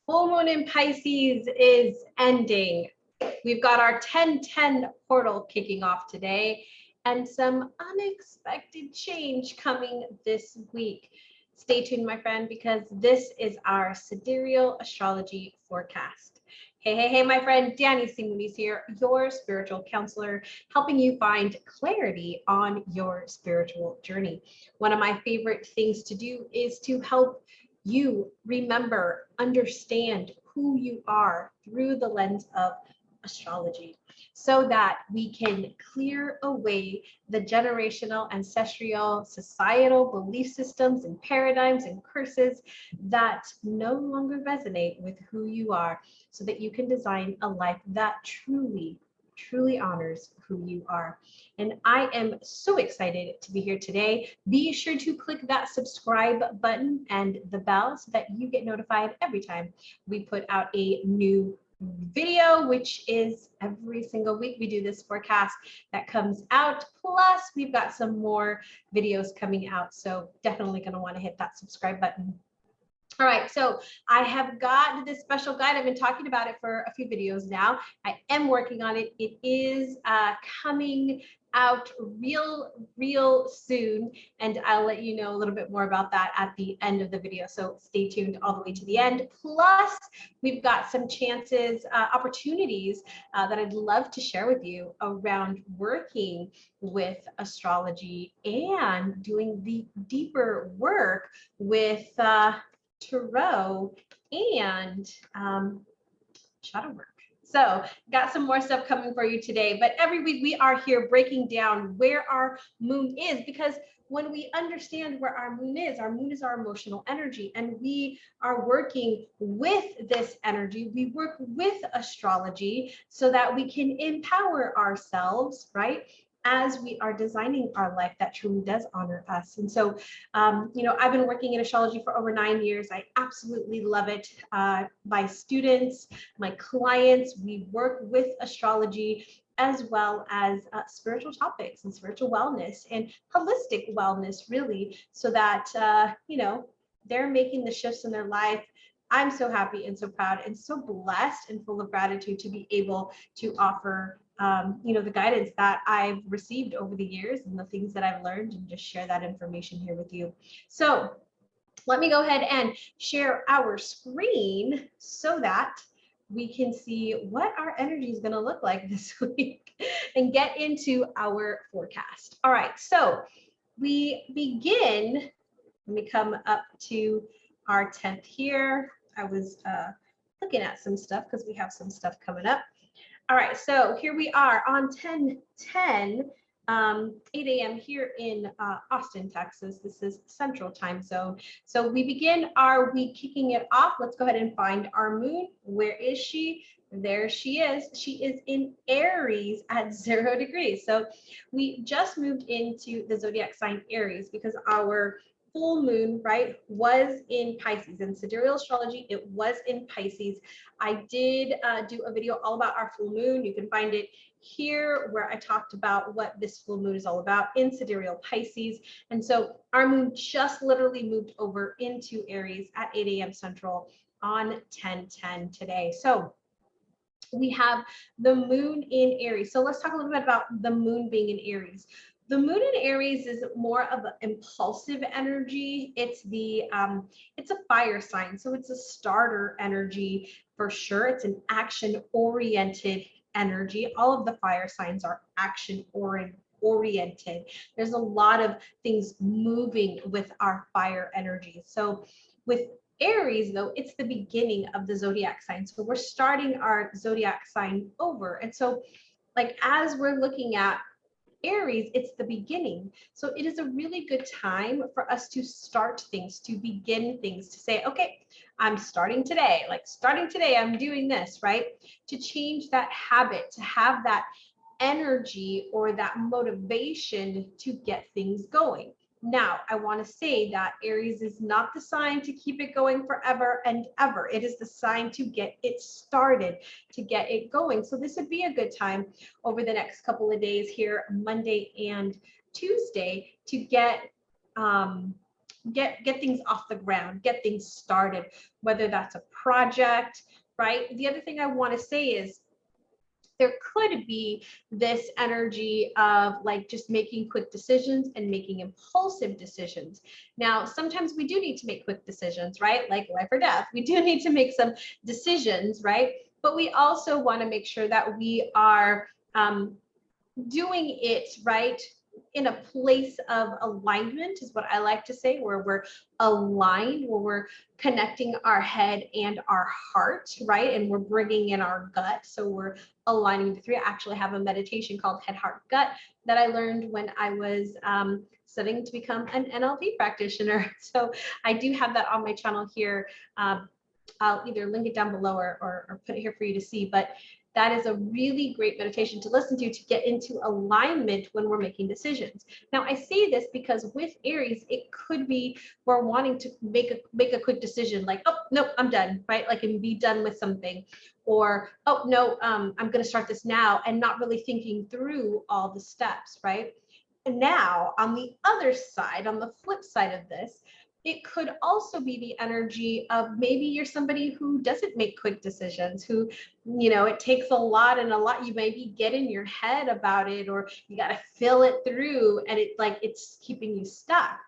Full moon in Pisces is ending. We've got our 10-10 portal kicking off today and some unexpected change coming this week. Stay tuned, my friend, because this is our Sidereal Astrology forecast. Hey, my friend, Danny Simuni's here, your spiritual counselor, helping you find clarity on your spiritual journey. One of my favorite things to do is to help you remember, understand who you are through the lens of astrology, so that we can clear away the generational, ancestral, societal belief systems and paradigms and curses that no longer resonate with who you are, so that you can design a life that truly honors who you are. And I am so excited to be here today. Be sure to click that subscribe button and the bell so that you get notified every time we put out a new video, which is every single week we do this forecast that comes out. Plus, we've got some more videos coming out. So definitely going to want to hit that subscribe button. All right, so I have got this special guide. I've been talking about it for a few videos now. I am working on it. It is coming out real soon, and I'll let you know a little bit more about that at the end of the video. So stay tuned all the way to the end. Plus, we've got some chances, opportunities that I'd love to share with you around working with astrology and doing the deeper work with tarot and shadow work. So got some more stuff coming for you today, but every week we are here breaking down where our moon is, because when we understand where our moon is our emotional energy, and we are working with this energy. We work with astrology so that we can empower ourselves, right? As we are designing our life that truly does honor us. And so, I've been working in astrology for over 9 years. I absolutely love it. My students, my clients, we work with astrology as well as spiritual topics and spiritual wellness and holistic wellness, really, so that, they're making the shifts in their life. I'm so happy and so proud and so blessed and full of gratitude to be able to offer the guidance that I've received over the years and the things that I've learned, and just share that information here with you. So let me go ahead and share our screen so that we can see what our energy is going to look like this week and get into our forecast. All right, so we begin, let me come up to our 10th here. I was looking at some stuff because we have some stuff coming up. All right, so here we are on 10/10, 8 a.m. here in Austin, Texas. This is Central Time Zone. So we begin our week kicking it off. Let's go ahead and find our moon. Where is she? There she is. She is in Aries at 0 degrees. So we just moved into the zodiac sign Aries because our full moon, right, was in Pisces. In Sidereal Astrology, it was in Pisces. I did do a video all about our full moon. You can find it here where I talked about what this full moon is all about in Sidereal Pisces. And so our moon just literally moved over into Aries at 8 a.m. Central on 10/10 today. So we have the moon in Aries. So let's talk a little bit about the moon being in Aries. The moon in Aries is more of an impulsive energy. It's a fire sign, so it's a starter energy for sure. It's an action-oriented energy. All of the fire signs are action-oriented. There's a lot of things moving with our fire energy. So with Aries, though, it's the beginning of the zodiac sign. So we're starting our zodiac sign over. And so, like, as we're looking at Aries, it's the beginning. So it is a really good time for us to start things, to begin things, to say, okay, I'm starting today. Like, starting today, I'm doing this, right? To change that habit, to have that energy or that motivation to get things going. Now, I want to say that Aries is not the sign to keep it going forever and ever. It is the sign to get it started, to get it going. So this would be a good time over the next couple of days here, Monday and Tuesday, to get get things off the ground, get things started, whether that's a project, right? The other thing I want to say is there could be this energy of like just making quick decisions and making impulsive decisions. Now, sometimes we do need to make quick decisions, right? Like life or death. We do need to make some decisions, right? But we also want to make sure that we are doing it right in a place of alignment, is what I like to say, where we're aligned, where we're connecting our head and our heart, right? And we're bringing in our gut. So we're aligning the three. I actually have a meditation called Head, Heart, Gut that I learned when I was studying to become an NLP practitioner. So I do have that on my channel here. I'll either link it down below or put it here for you to see, but that is a really great meditation to listen to get into alignment when we're making decisions. Now, I say this because with Aries, it could be we're wanting to make a quick decision, like, oh, no, I'm done, right? Like, and be done with something. Or, oh, no, I'm going to start this now, and not really thinking through all the steps, right? And now, on the other side, on the flip side of this, it could also be the energy of maybe you're somebody who doesn't make quick decisions, who, you know, it takes a lot and a lot. You maybe get in your head about it, or you got to fill it through, and it's keeping you stuck.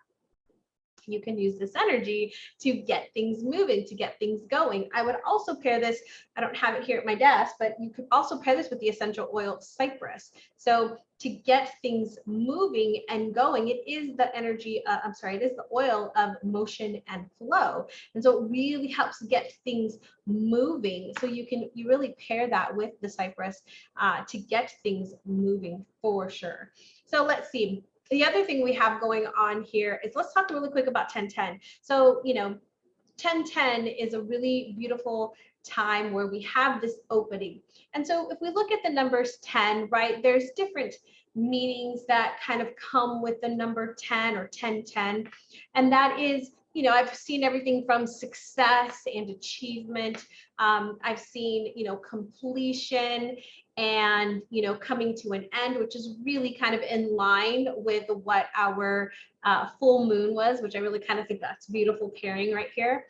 You can use this energy to get things moving, to get things going. I would also pair this, I don't have it here at my desk, but you could also pair this with the essential oil cypress. So to get things moving and going, it is the energy, it is the oil of motion and flow. And so it really helps get things moving. So you really pair that with the cypress to get things moving for sure. So let's see. The other thing we have going on here is, let's talk really quick about 1010. So, you know, 1010 is a really beautiful time where we have this opening. And so if we look at the numbers 10, right, there's different meanings that kind of come with the number 10 or 1010. And that is, you know, I've seen everything from success and achievement. I've seen, you know, completion and, you know, coming to an end, which is really kind of in line with what our full moon was, which I really kind of think that's beautiful pairing right here.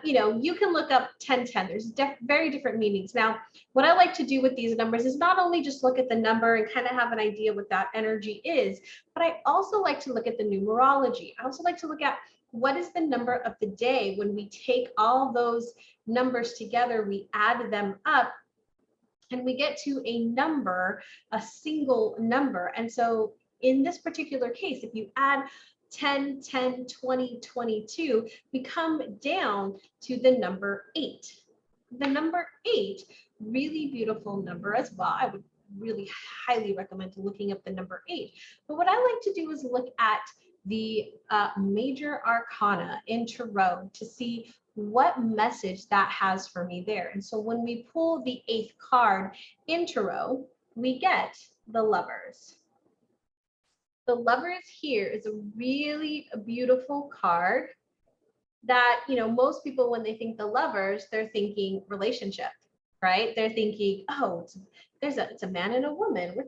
You know, you can look up 1010. There's very different meanings. Now, what I like to do with these numbers is not only just look at the number and kind of have an idea what that energy is, but I also like to look at the numerology. I also like to look at what is the number of the day. When we take all those numbers together, we add them up, and we get to a number, a single number. And so in this particular case, if you add 10, 10, 20, 22, we come down to the number 8. The number 8, really beautiful number as well. I would really highly recommend looking up the number 8. But what I like to do is look at the major arcana in Tarot to see what message that has for me there. And so when we pull the 8th card in Tarot, we get the Lovers. The Lovers here is a really beautiful card that, you know, most people, when they think the Lovers, they're thinking relationship, right? They're thinking, oh, it's a man and a woman. We're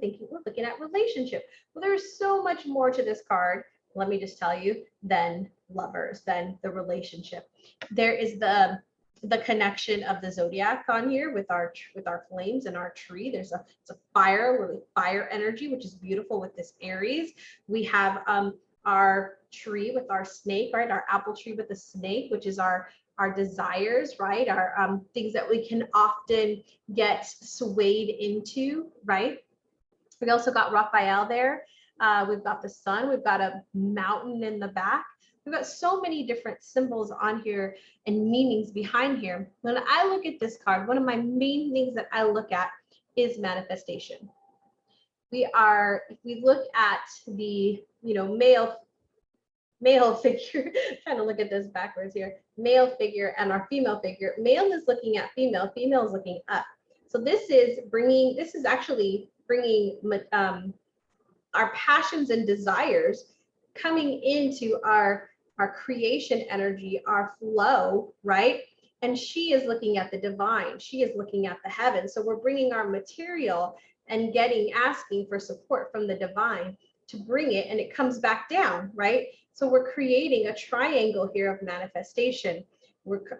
looking at relationship. Well, there's so much more to this card, let me just tell you, than lovers, than the relationship. There is the connection of the zodiac on here with our flames and our tree. It's a fire, really fire energy, which is beautiful with this Aries. We have our tree with our snake, right? Our apple tree with the snake, which is our desires, right? Our things that we can often get swayed into, right? We also got Raphael there. We've got the sun. We've got a mountain in the back. We've got so many different symbols on here and meanings behind here. When I look at this card, one of my main things that I look at is manifestation. If we look at the, you know, male figure, trying to look at this backwards here, male figure and our female figure. Male is looking at female, female is looking up. So this is actually bringing our passions and desires coming into our creation energy, our flow, right? And she is looking at the divine. She is looking at the heavens. So we're bringing our material and asking for support from the divine to bring it, and it comes back down, right? So we're creating a triangle here of manifestation.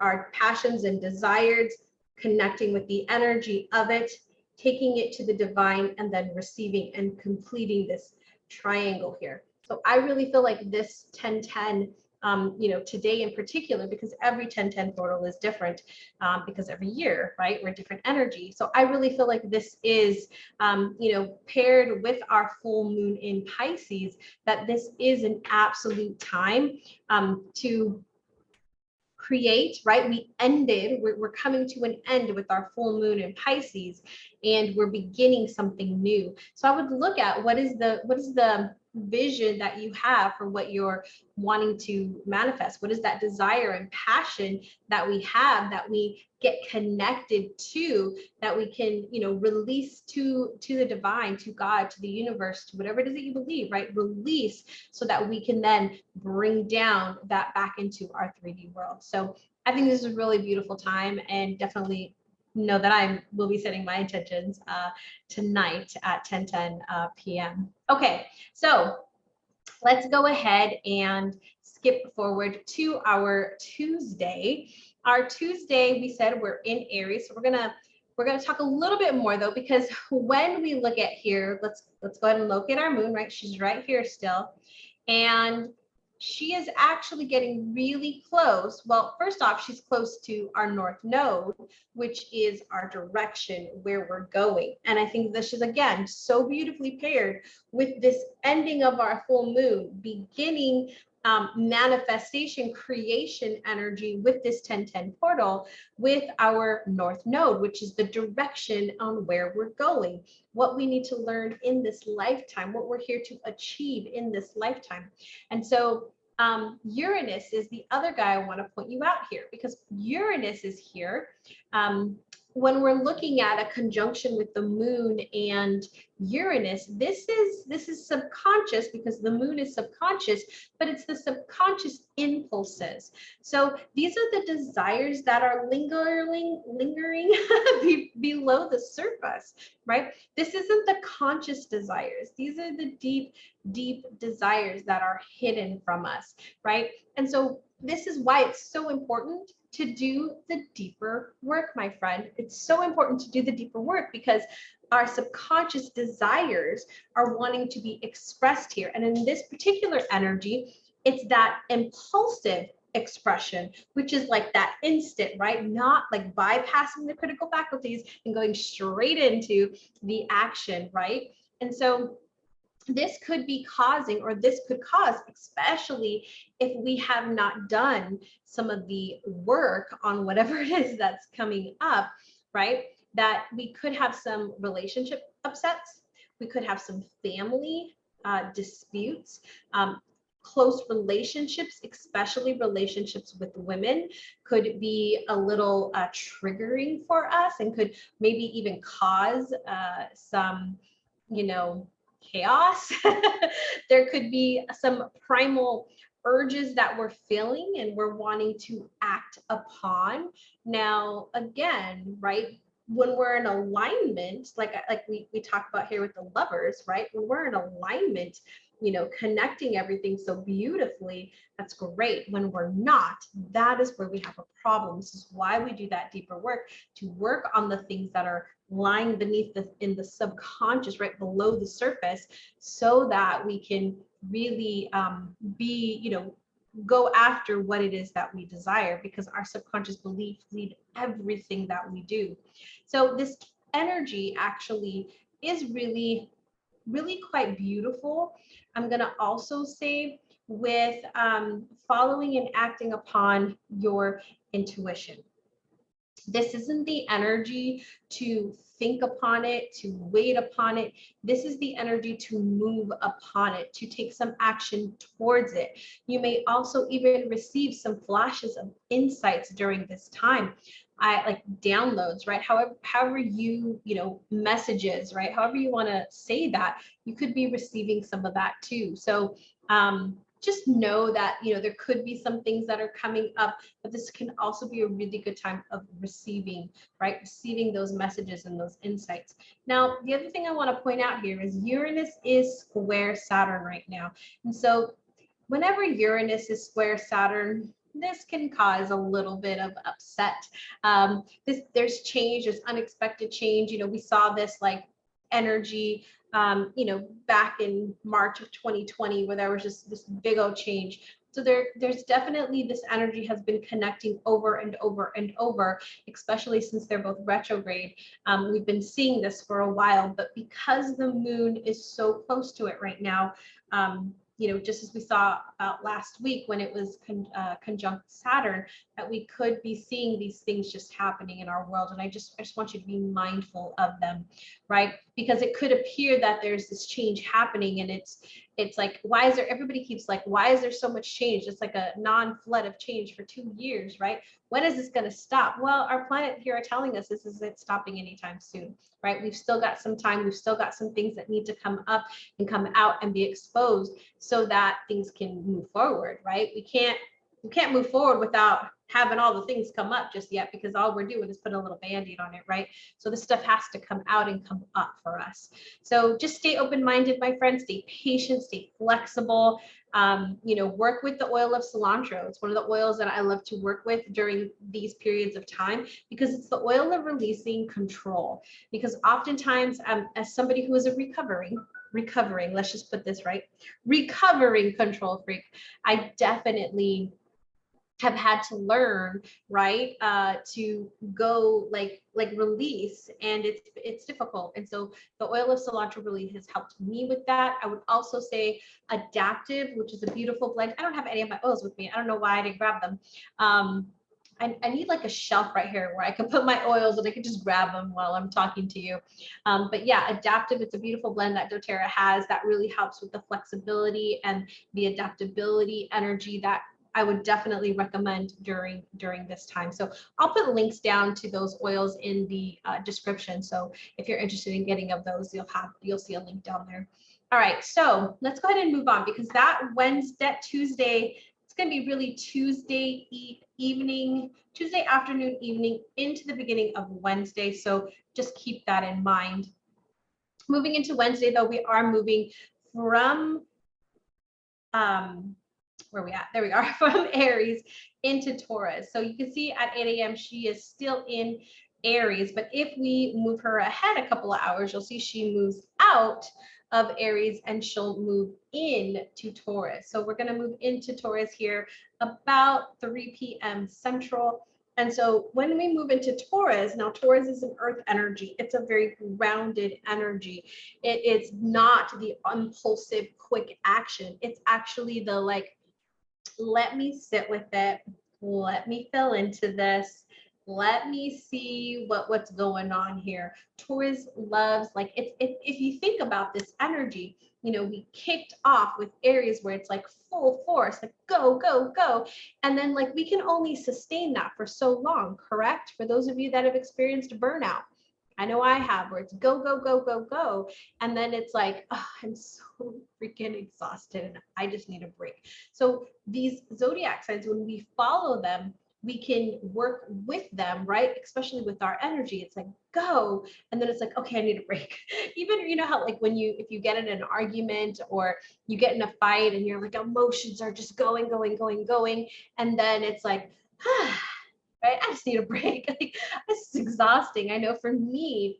Our passions and desires, connecting with the energy of it, taking it to the divine, and then receiving and completing this triangle here. So I really feel like this 1010, today in particular, because every 1010 portal is different, because every year, right, we're different energy. So I really feel like this is, paired with our full moon in Pisces, that this is an absolute time to create, right? We're coming to an end with our full moon in Pisces, and we're beginning something new. So I would look at what is the vision that you have for what you're wanting to manifest. What is that desire and passion that we have, that we get connected to, that we can, release to the divine, to God, to the universe, to whatever it is that you believe, right? Release, so that we can then bring down that back into our 3D world. So I think this is a really beautiful time, and definitely know that I will be setting my intentions tonight at 10:10 p.m. Okay, so let's go ahead and skip forward to our Tuesday. Our Tuesday, we said we're in Aries, so we're gonna talk a little bit more though, because when we look at here, let's go ahead and locate our moon, right? She's right here still, and she is actually getting really close. Well, first off, she's close to our north node, which is our direction where we're going. And I think this is, again, so beautifully paired with this ending of our full moon, beginning manifestation, creation energy with this 1010 portal, with our north node, which is the direction on where we're going, what we need to learn in this lifetime, what we're here to achieve in this lifetime. And so Uranus is the other guy I want to point you out here, because Uranus is here. When we're looking at a conjunction with the moon and Uranus, this is subconscious, because the moon is subconscious, but it's the subconscious impulses. So these are the desires that are lingering below the surface, right? This isn't the conscious desires. These are the deep desires that are hidden from us, right? And so this is why it's so important to do the deeper work, my friend. It's so important to do the deeper work, because our subconscious desires are wanting to be expressed here. And in this particular energy, it's that impulsive expression, which is like that instant, right? Not like bypassing the critical faculties and going straight into the action, right? And so this could be causing, or this could cause, especially if we have not done some of the work on whatever it is that's coming up, right? That we could have some relationship upsets. We could have some family disputes, close relationships, especially relationships with women, could be a little triggering for us, and could maybe even cause some, chaos. There could be some primal urges that we're feeling and we're wanting to act upon. Now, again, right, when we're in alignment, like we talk about here with the lovers, right? When we're in alignment, connecting everything so beautifully, that's great. When we're not, that is where we have a problem. This is why we do that deeper work, to work on the things that are lying beneath in the subconscious, right below the surface, so that we can really go after what it is that we desire, because our subconscious beliefs lead everything that we do. So this energy actually is really quite beautiful. I'm going to also say with following and acting upon your intuition. This isn't the energy to think upon it, to wait upon it. This is the energy to move upon it, to take some action towards it. You may also even receive some flashes of insights during this time. I like downloads, right? However you messages, right? However you want to say that, you could be receiving some of that too. So just know that there could be some things that are coming up, but this can also be a really good time of receiving, right? Receiving those messages and those insights. Now, the other thing I want to point out here is Uranus is square Saturn right now. And so whenever Uranus is square Saturn, this can cause a little bit of upset. There's change, there's unexpected change. We saw this like energy, back in March of 2020, where there was just this big old change. So there's definitely this energy has been connecting over and over and over, especially since they're both retrograde. We've been seeing this for a while, but because the moon is so close to it right now, just as we saw last week when it was conjunct Saturn, that we could be seeing these things just happening in our world. And I just want you to be mindful of them, right? Because it could appear that there's this change happening, and it's like, everybody keeps like, why is there so much change? It's like a non-flood of change for 2 years, right? When is this going to stop? Well, our planet here are telling us this isn't stopping anytime soon, right? We've still got some time. We've still got some things that need to come up and come out and be exposed so that things can move forward, right? We can't move forward without having all the things come up just yet, because all we're doing is putting a little band-aid on it, right? So this stuff has to come out and come up for us. So just stay open-minded, my friends, stay patient, stay flexible. Work with the oil of cilantro. It's one of the oils that I love to work with during these periods of time, because it's the oil of releasing control. Because oftentimes, as somebody who is a recovering, let's just put this right, recovering control freak, I definitely have had to learn, right, to go like release, and it's difficult. And so the oil of cilantro really has helped me with that. I would also say adaptive, which is a beautiful blend. I don't have any of my oils with me. I don't know why I didn't grab them. I need like a shelf right here where I can put my oils and I can just grab them while I'm talking to you. But yeah, adaptive, it's a beautiful blend that doTERRA has that really helps with the flexibility and the adaptability energy that I would definitely recommend during this time. So I'll put links down to those oils in the description. So if you're interested in getting of those, you'll see a link down there. All right, so let's go ahead and move on, because that Tuesday, it's going to be really Tuesday afternoon, evening into the beginning of Wednesday. So just keep that in mind. Moving into Wednesday, though, we are moving from where we at? There we are, from Aries into Taurus. So you can see at 8 a.m. she is still in Aries, but if we move her ahead a couple of hours, you'll see she moves out of Aries and she'll move in to Taurus. So we're going to move into Taurus here about 3 p.m. Central. And so when we move into Taurus, now Taurus is an earth energy. It's a very grounded energy. It is not the impulsive, quick action. It's actually the like, let me sit with it. Let me feel into this. Let me see what's going on here. Taurus loves, like, if you think about this energy, we kicked off with Aries where it's like full force, like go, go, go. And then like we can only sustain that for so long, correct? For those of you that have experienced burnout, I know I have, where it's go, go, go, go, go. And then it's like, oh, I'm so freaking exhausted and I just need a break. So these zodiac signs, when we follow them, we can work with them, right? Especially with our energy. It's like, go. And then it's like, okay, I need a break. Even, how like if you get in an argument or you get in a fight and your like emotions are just going, going, going, going. And then it's like, right? I just need a break. Like, this is exhausting. I know for me,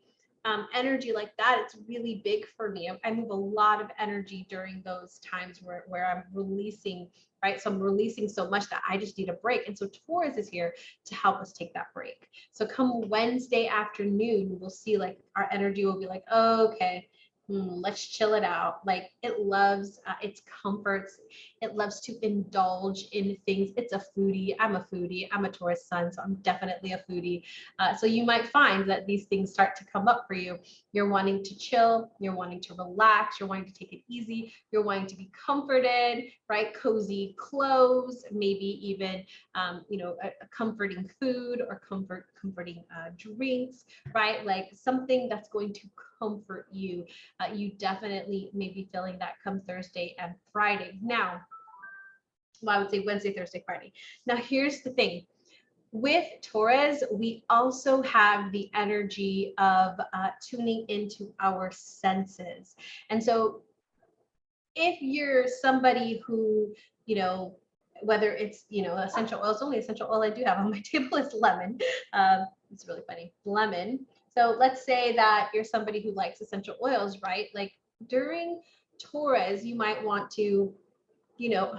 energy like that, it's really big for me. I move a lot of energy during those times where I'm releasing, right? So I'm releasing so much that I just need a break. And so Taurus is here to help us take that break. So come Wednesday afternoon, we'll see like our energy will be like, oh, okay, let's chill it out. Like it loves its comforts. It loves to indulge in things. It's a foodie. I'm a foodie. I'm a Taurus sun, so I'm definitely a foodie. So you might find that these things start to come up for you. You're wanting to chill. You're wanting to relax. You're wanting to take it easy. You're wanting to be comforted, right? Cozy clothes, maybe even, a comforting food or comforting drinks, right? Like something that's going to comfort you. You definitely may be feeling that come Thursday and Friday. Now, well, I would say Wednesday, Thursday, Friday. Now, here's the thing. With Taurus, we also have the energy of tuning into our senses. And so if you're somebody who, you know, whether it's, you know, essential oils. Only essential oil I do have on my table is lemon. It's really funny, lemon. So let's say that you're somebody who likes essential oils, right? Like during Taurus, you might want to, you know,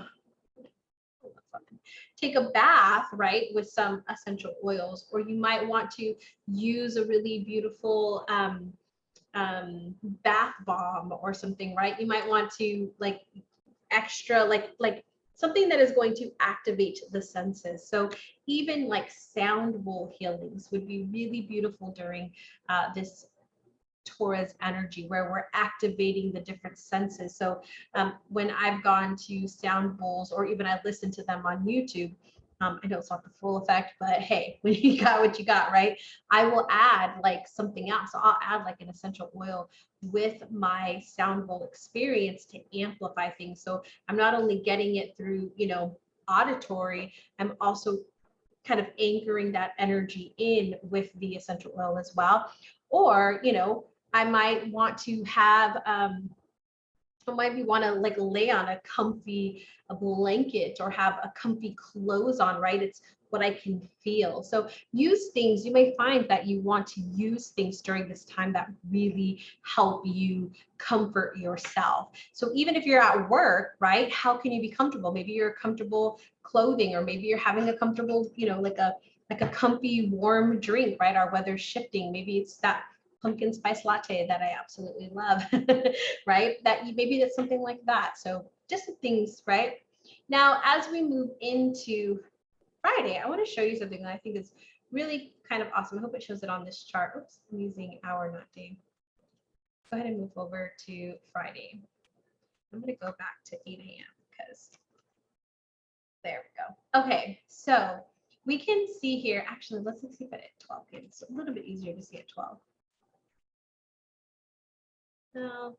take a bath, right, with some essential oils, or you might want to use a really beautiful bath bomb or something, right? You might want to like extra, like something that is going to activate the senses. So even like sound bowl healings would be really beautiful during this Taurus energy, where we're activating the different senses. So when I've gone to sound bowls, or even I've listened to them on YouTube, I know it's not the full effect, but hey, when you got what you got, right? I will add like something else. So I'll add like an essential oil with my sound bowl experience to amplify things. So I'm not only getting it through, you know, auditory, I'm also kind of anchoring that energy in with the essential oil as well. Or, you know, I might want to have, I might want to like lay on a comfy blanket or have a comfy clothes on, right? It's what I can feel. So use things, you may find that you want to use things during this time that really help you comfort yourself. So even if you're at work, right, how can you be comfortable? Maybe you're comfortable clothing, or maybe you're having a comfortable, you know, like a comfy warm drink, right? Our weather's shifting. Maybe it's that pumpkin spice latte that I absolutely love, right? That you, maybe it's something like that. So just some things, right? Now, as we move into Friday, I want to show you something that I think is really kind of awesome. I hope it shows it on this chart. Oops, I'm using hour, not day. Go ahead and move over to Friday. I'm going to go back to 8 a.m. because there we go. Okay, so we can see here, actually, let's see if it at 12 p.m. It's a little bit easier to see at 12.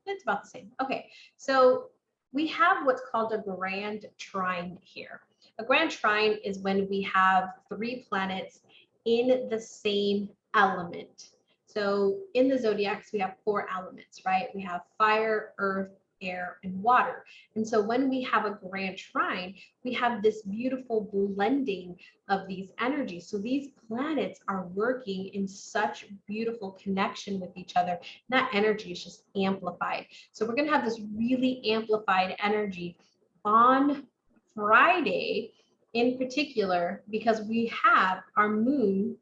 It's about the same. Okay, so we have what's called a grand trine here. A grand trine is when we have 3 planets in the same element. So in the zodiacs, we have 4 elements, right? We have fire, earth, air, and water. And so when we have a grand trine, we have this beautiful blending of these energies. So these planets are working in such beautiful connection with each other. That energy is just amplified. So we're going to have this really amplified energy on Friday in particular, because we have our moon,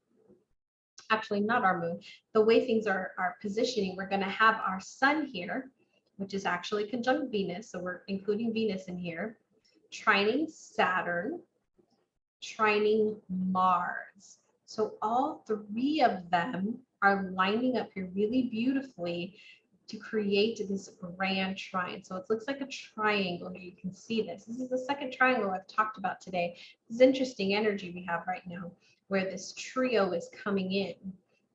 actually not our moon, the way things are positioning, we're going to have our sun here, which is actually conjunct Venus. So we're including Venus in here, trining Saturn, trining Mars. So all 3 of them are lining up here really beautifully to create this grand trine. So it looks like a triangle here. You can see this. This is the second triangle I've talked about today. This is interesting energy we have right now, where this trio is coming in.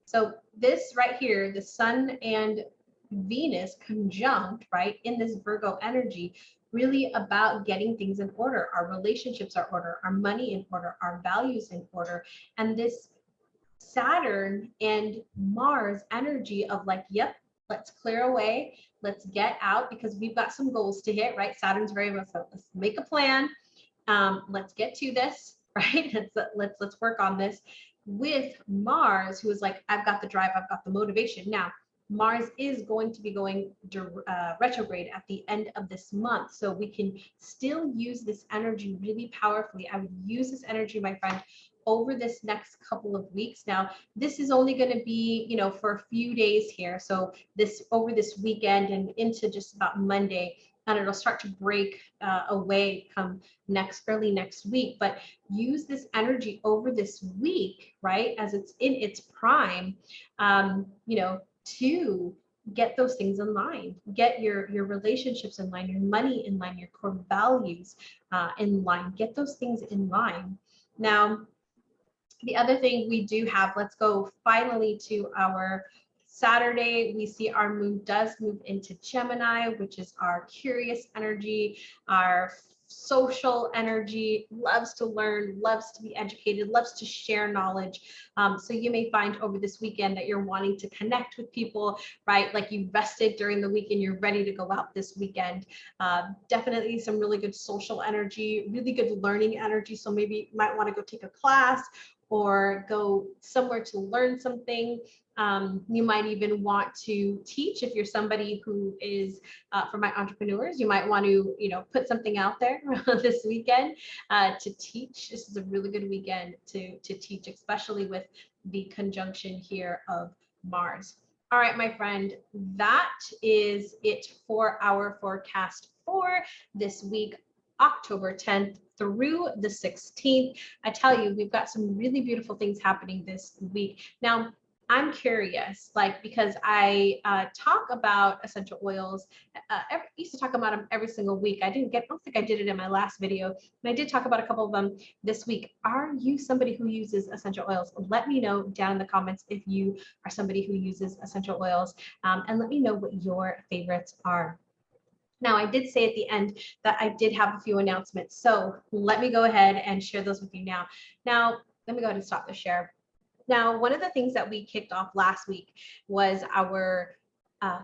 So this right here, the sun and Venus conjunct, right, in this Virgo energy, really about getting things in order. Our relationships are order, our money in order, our values in order. And this Saturn and Mars energy of like, yep, let's clear away, let's get out, because we've got some goals to hit, right? Saturn's very much, let's make a plan. Let's get to this, right? Let's work on this. With Mars, who is like, I've got the drive, I've got the motivation. Now, Mars is going to be going retrograde at the end of this month. So we can still use this energy really powerfully. I would use this energy, my friend, over this next couple of weeks. Now, this is only going to be, you know, for a few days here. So this over this weekend and into just about Monday, and it'll start to break away come early next week. But use this energy over this week, right, as it's in its prime, you know, to get those things in line, get your relationships in line, your money in line, your core values in line, get those things in line. Now, the other thing we do have, let's go finally to our Saturday. We see our moon does move into Gemini, which is our curious energy, our social energy, loves to learn, loves to be educated, loves to share knowledge. So you may find over this weekend that you're wanting to connect with people, right? Like you rested during the week and you're ready to go out this weekend. Definitely some really good social energy, really good learning energy. So maybe you might want to go take a class or go somewhere to learn something. You might even want to teach if you're somebody who is, for my entrepreneurs, you might want to, put something out there this weekend to teach. This is a really good weekend to teach, especially with the conjunction here of Mars. All right, my friend, that is it for our forecast for this week, October 10th through the 16th. I tell you, we've got some really beautiful things happening this week. Now, I'm curious, because I talk about essential oils. Used to talk about them every single week. I don't think I did it in my last video. And I did talk about a couple of them this week. Are you somebody who uses essential oils? Let me know down in the comments if you are somebody who uses essential oils, and let me know what your favorites are. Now, I did say at the end that I did have a few announcements. So let me go ahead and share those with you now. Now, let me go ahead and stop the share. Now, one of the things that we kicked off last week was our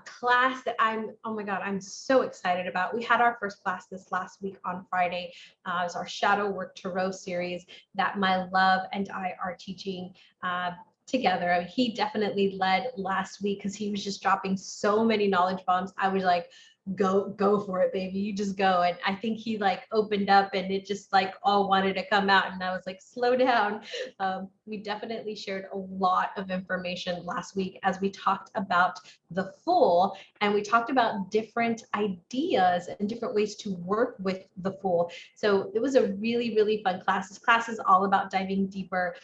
class that oh my God, I'm so excited about. We had our first class this last week on Friday. It was our Shadow Work Tarot series that my love and I are teaching together. I mean, he definitely led last week because he was just dropping so many knowledge bombs. I was like, go for it, baby, you just go. And I think he opened up and it just all wanted to come out, and I was like, slow down. We definitely shared a lot of information last week as we talked about the Fool, and we talked about different ideas and different ways to work with the Fool. So it was a really, really fun class. This class is all about diving deeper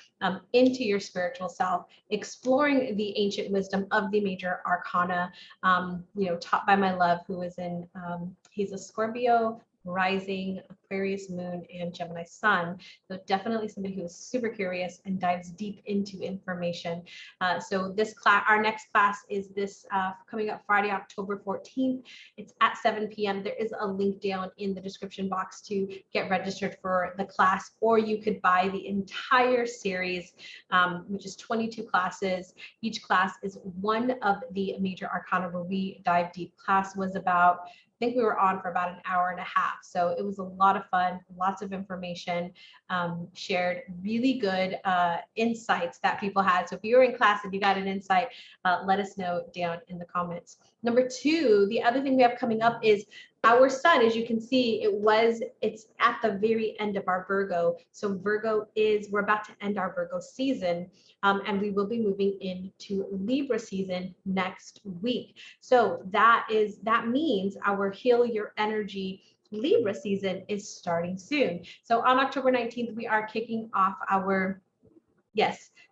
into your spiritual self, exploring the ancient wisdom of the major arcana, taught by my love, who is he's a Scorpio rising, Aquarius moon, and Gemini sun. So definitely somebody who is super curious and dives deep into information. So this class, our next class is this coming up Friday, October 14th. It's at 7 p.m. There is a link down in the description box to get registered for the class, or you could buy the entire series, which is 22 classes. Each class is one of the major arcana where we dive deep. Class was about, I think we were on for about an hour and a half. So it was a lot of fun, lots of information, shared really good insights that people had. So if you were in class and you got an insight, let us know down in the comments. Number two, the other thing we have coming up is our sun. As you can see, it's at the very end of our Virgo. So we're about to end our Virgo season, and we will be moving into Libra season next week. So that means our Heal Your Energy Libra season is starting soon. So on October 19th, we are kicking off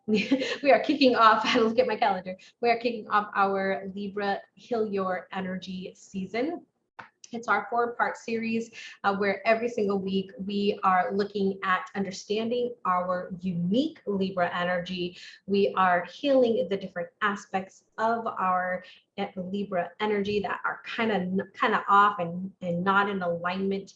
we are kicking off, I had to look at my calendar. We are kicking off our Libra Heal Your Energy season. It's our 4-part series where every single week we are looking at understanding our unique Libra energy. We are healing the different aspects of our Libra energy that are kind of off and not in alignment,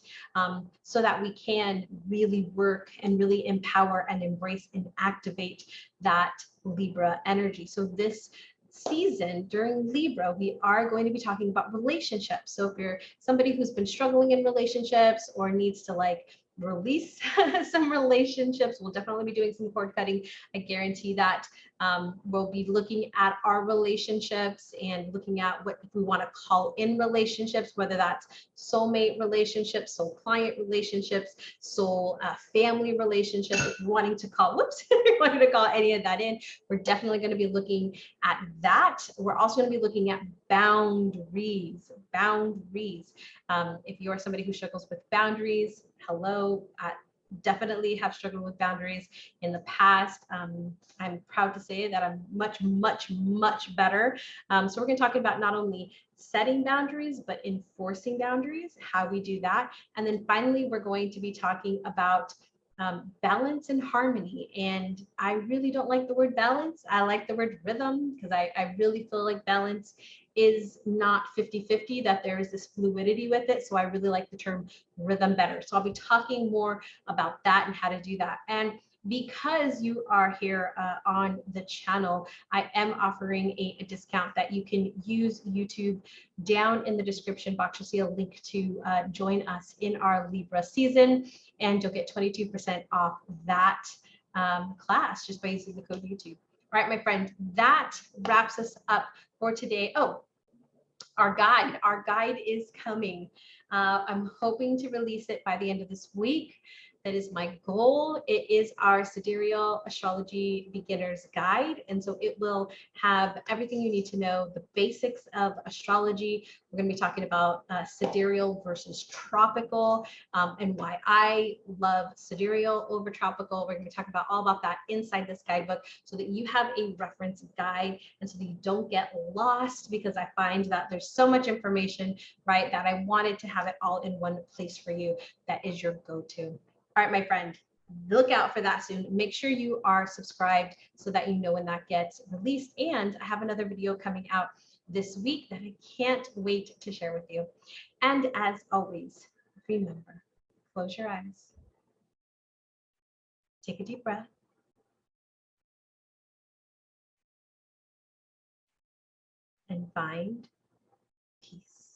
so that we can really work and really empower and embrace and activate that Libra energy. So this season during Libra, we are going to be talking about relationships. So if you're somebody who's been struggling in relationships or needs to release some relationships, we'll definitely be doing some cord cutting. I guarantee that. We'll be looking at our relationships and looking at what we want to call in relationships, whether that's soulmate relationships, soul client relationships, soul family relationships. If you're wanting to call, wanting to call any of that in, we're definitely going to be looking at that. We're also going to be looking at boundaries. If you're somebody who struggles with boundaries, hello. Definitely have struggled with boundaries in the past. I'm proud to say that I'm much, much, much better. So we're going to talk about not only setting boundaries, but enforcing boundaries, how we do that. And then finally, we're going to be talking about balance and harmony. And I really don't like the word balance. I like the word rhythm, because I really feel like balance is not 50-50, that there is this fluidity with it. So I really like the term rhythm better. So I'll be talking more about that and how to do that. And because you are here on the channel, I am offering a discount that you can use YouTube. Down in the description box, you'll see a link to join us in our Libra season, and you'll get 22% off that class just by using the code YouTube. All right, my friend, that wraps us up for today. Oh, our guide is coming. I'm hoping to release it by the end of this week. That is my goal. It is our Sidereal Astrology Beginner's Guide. And so it will have everything you need to know, the basics of astrology. We're going to be talking about sidereal versus tropical, and why I love sidereal over tropical. We're going to be talking about all about that inside this guidebook so that you have a reference guide and so that you don't get lost, because I find that there's so much information, right, that I wanted to have it all in one place for you. That is your go-to. All right, my friend, look out for that soon. Make sure you are subscribed so that you know when that gets released. And I have another video coming out this week that I can't wait to share with you. And as always, remember, close your eyes, take a deep breath, and find peace.